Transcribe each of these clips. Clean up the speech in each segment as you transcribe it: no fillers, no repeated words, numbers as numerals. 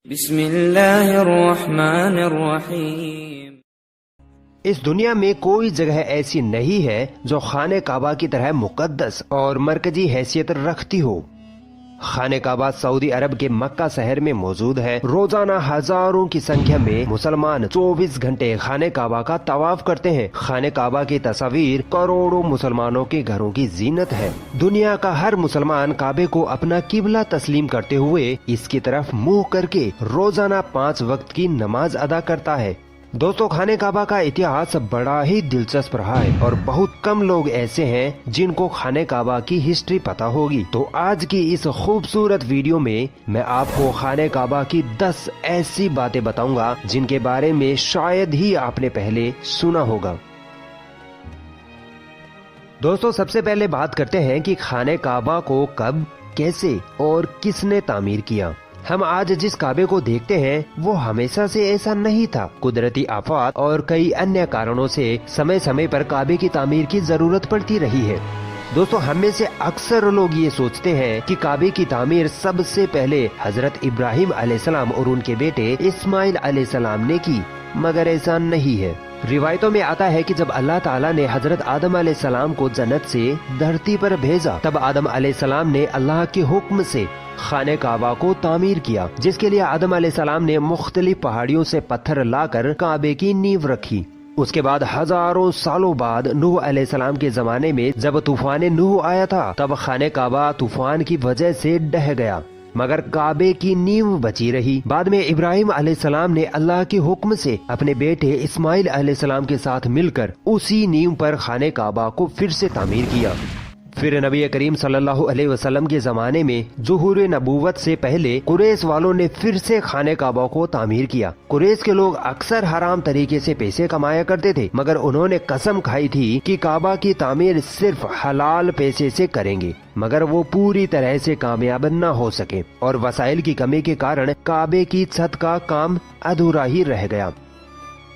بسم اللہ الرحمن الرحیم۔ اس دنیا میں کوئی جگہ ایسی نہیں ہے جو خانہ کعبہ کی طرح مقدس اور مرکزی حیثیت رکھتی ہو۔ خانہ کعبہ سعودی عرب کے مکہ شہر میں موجود ہے۔ روزانہ ہزاروں کی سنکھیا میں مسلمان 24 گھنٹے خانہ کعبہ کا طواف کرتے ہیں۔ خانہ کعبہ کی تصویر کروڑوں مسلمانوں کے گھروں کی زینت ہے۔ دنیا کا ہر مسلمان کعبے کو اپنا قبلہ تسلیم کرتے ہوئے اس کی طرف منہ کر کے روزانہ 5 وقت کی نماز ادا کرتا ہے۔ دوستو، خانہ کعبہ کا اتہاس بڑا ہی دلچسپ رہا ہے اور بہت کم لوگ ایسے ہیں جن کو خانہ کعبہ کی ہسٹری پتہ ہوگی۔ تو آج کی اس خوبصورت ویڈیو میں میں آپ کو خانہ کعبہ کی 10 ایسی باتیں بتاؤں گا جن کے بارے میں شاید ہی آپ نے پہلے سنا ہوگا۔ دوستو، سب سے پہلے بات کرتے ہیں کہ خانہ کعبہ کو کب، کیسے اور کس نے تعمیر کیا۔ ہم آج جس کعبے کو دیکھتے ہیں وہ ہمیشہ سے ایسا نہیں تھا۔ قدرتی آفات اور کئی انیہ کارنوں سے سمے سمے پر کعبے کی تعمیر کی ضرورت پڑتی رہی ہے۔ دوستو، ہم میں سے اکثر لوگ یہ سوچتے ہیں کہ کعبے کی تعمیر سب سے پہلے حضرت ابراہیم علیہ السلام اور ان کے بیٹے اسماعیل علیہ السلام نے کی، مگر ایسا نہیں ہے۔ روایتوں میں آتا ہے کہ جب اللہ تعالیٰ نے حضرت آدم علیہ السلام کو جنت سے دھرتی پر بھیجا، تب آدم علیہ السلام نے اللہ کے حکم سے خانہ کعبہ کو تعمیر کیا، جس کے لیے آدم علیہ السلام نے مختلف پہاڑیوں سے پتھر لا کر کعبے کی نیو رکھی۔ اس کے بعد ہزاروں سالوں بعد نوح علیہ السلام کے زمانے میں جب طوفان نوح آیا تھا، تب خانہ کعبہ طوفان کی وجہ سے ڈہ گیا، مگر کعبے کی نیو بچی رہی۔ بعد میں ابراہیم علیہ السلام نے اللہ کے حکم سے اپنے بیٹے اسماعیل علیہ السلام کے ساتھ مل کر اسی نیو پر خانہ کعبہ کو پھر سے تعمیر کیا۔ پھر نبی کریم صلی اللہ علیہ وسلم کے زمانے میں ظہور نبوت سے پہلے قریش والوں نے پھر سے خانہ کعبہ کو تعمیر کیا۔ قریش کے لوگ اکثر حرام طریقے سے پیسے کمایا کرتے تھے، مگر انہوں نے قسم کھائی تھی کہ کعبہ کی تعمیر صرف حلال پیسے سے کریں گے، مگر وہ پوری طرح سے کامیاب نہ ہو سکے اور وسائل کی کمی کے کارن کعبے کی چھت کا کام ادھورا ہی رہ گیا۔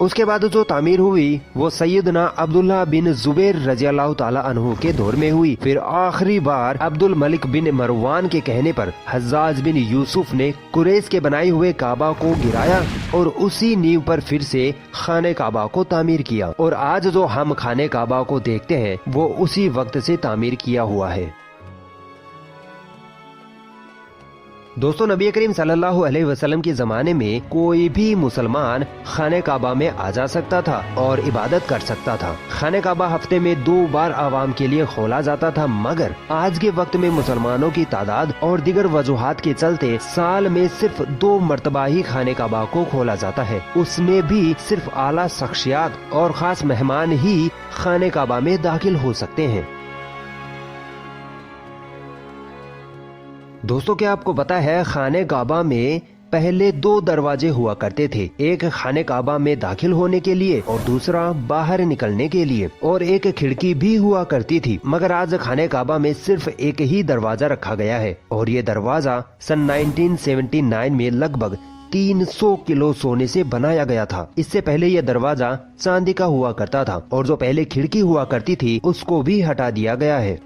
اس کے بعد جو تعمیر ہوئی وہ سیدنا عبداللہ بن زبیر رضی اللہ تعالی عنہ کے دور میں ہوئی۔ پھر آخری بار عبد الملک بن مروان کے کہنے پر حجاج بن یوسف نے قریش کے بنائے ہوئے کعبہ کو گرایا اور اسی نیو پر پھر سے خانہ کعبہ کو تعمیر کیا، اور آج جو ہم خانہ کعبہ کو دیکھتے ہیں وہ اسی وقت سے تعمیر کیا ہوا ہے۔ دوستو، نبی کریم صلی اللہ علیہ وسلم کے زمانے میں کوئی بھی مسلمان خانہ کعبہ میں آ جا سکتا تھا اور عبادت کر سکتا تھا۔ خانہ کعبہ ہفتے میں 2 بار عوام کے لیے کھولا جاتا تھا، مگر آج کے وقت میں مسلمانوں کی تعداد اور دیگر وجوہات کے چلتے سال میں صرف 2 مرتبہ ہی خانہ کعبہ کو کھولا جاتا ہے، اس میں بھی صرف اعلیٰ شخصیات اور خاص مہمان ہی خانہ کعبہ میں داخل ہو سکتے ہیں۔ دوستو، کیا آپ کو پتا ہے خانہ کعبہ میں پہلے 2 دروازے ہوا کرتے تھے، ایک خانہ کعبہ میں داخل ہونے کے لیے اور دوسرا باہر نکلنے کے لیے، اور ایک کھڑکی بھی ہوا کرتی تھی، مگر آج خانہ کعبہ میں صرف ایک ہی دروازہ رکھا گیا ہے، اور یہ دروازہ سن 1979 میں لگ بھگ 300 کلو سونے سے بنایا گیا تھا۔ اس سے پہلے یہ دروازہ چاندی کا ہوا کرتا تھا، اور جو پہلے کھڑکی ہوا کرتی تھی اس کو بھی ہٹا دیا گیا ہے۔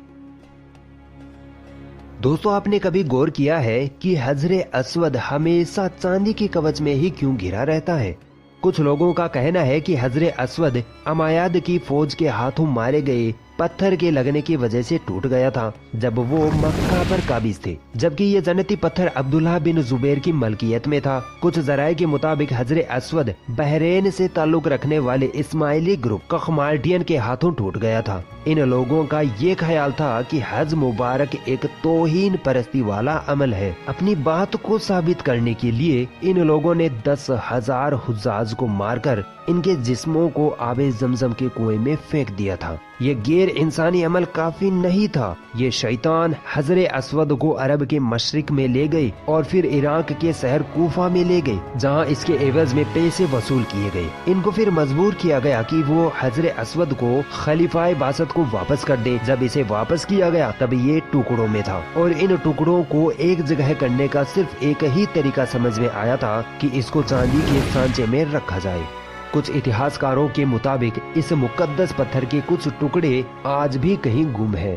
دوستو، آپ نے کبھی غور کیا ہے کہ حجر اسود ہمیشہ چاندی کے کوچ میں ہی کیوں گھرا رہتا ہے؟ کچھ لوگوں کا کہنا ہے کہ حجر اسود امایاد کی فوج کے ہاتھوں مارے گئے پتھر کے لگنے کی وجہ سے ٹوٹ گیا تھا جب وہ مکہ پر قابض تھے، جبکہ یہ جنتی پتھر عبداللہ بن زبیر کی ملکیت میں تھا۔ کچھ ذرائع کے مطابق حجر اسود بحرین سے تعلق رکھنے والے اسماعیلی گروپ کخمالٹین کے ہاتھوں ٹوٹ گیا تھا۔ ان لوگوں کا یہ خیال تھا کہ حج مبارک ایک توہین پرستی والا عمل ہے۔ اپنی بات کو ثابت کرنے کے لیے ان لوگوں نے 10,000 حجاج کو مار کر ان کے جسموں کو آب زمزم کے کنویں میں پھینک دیا تھا۔ یہ غیر انسانی عمل کافی نہیں تھا، یہ شیطان حجر اسود کو عرب کے مشرق میں لے گئے اور پھر عراق کے شہر کوفہ میں لے گئے، جہاں اس کے عوض میں پیسے وصول کیے گئے۔ ان کو پھر مجبور کیا گیا کہ وہ حجر اسود کو خلیفہ باسط کو واپس کر دیں۔ جب اسے واپس کیا گیا تب یہ ٹکڑوں میں تھا، اور ان ٹکڑوں کو ایک جگہ کرنے کا صرف ایک ہی طریقہ سمجھ میں آیا تھا کہ اس کو چاندی کے سانچے میں رکھا جائے۔ کچھ اتہاسکاروں کے مطابق اس مقدس پتھر کے کچھ ٹکڑے آج بھی کہیں گم ہیں۔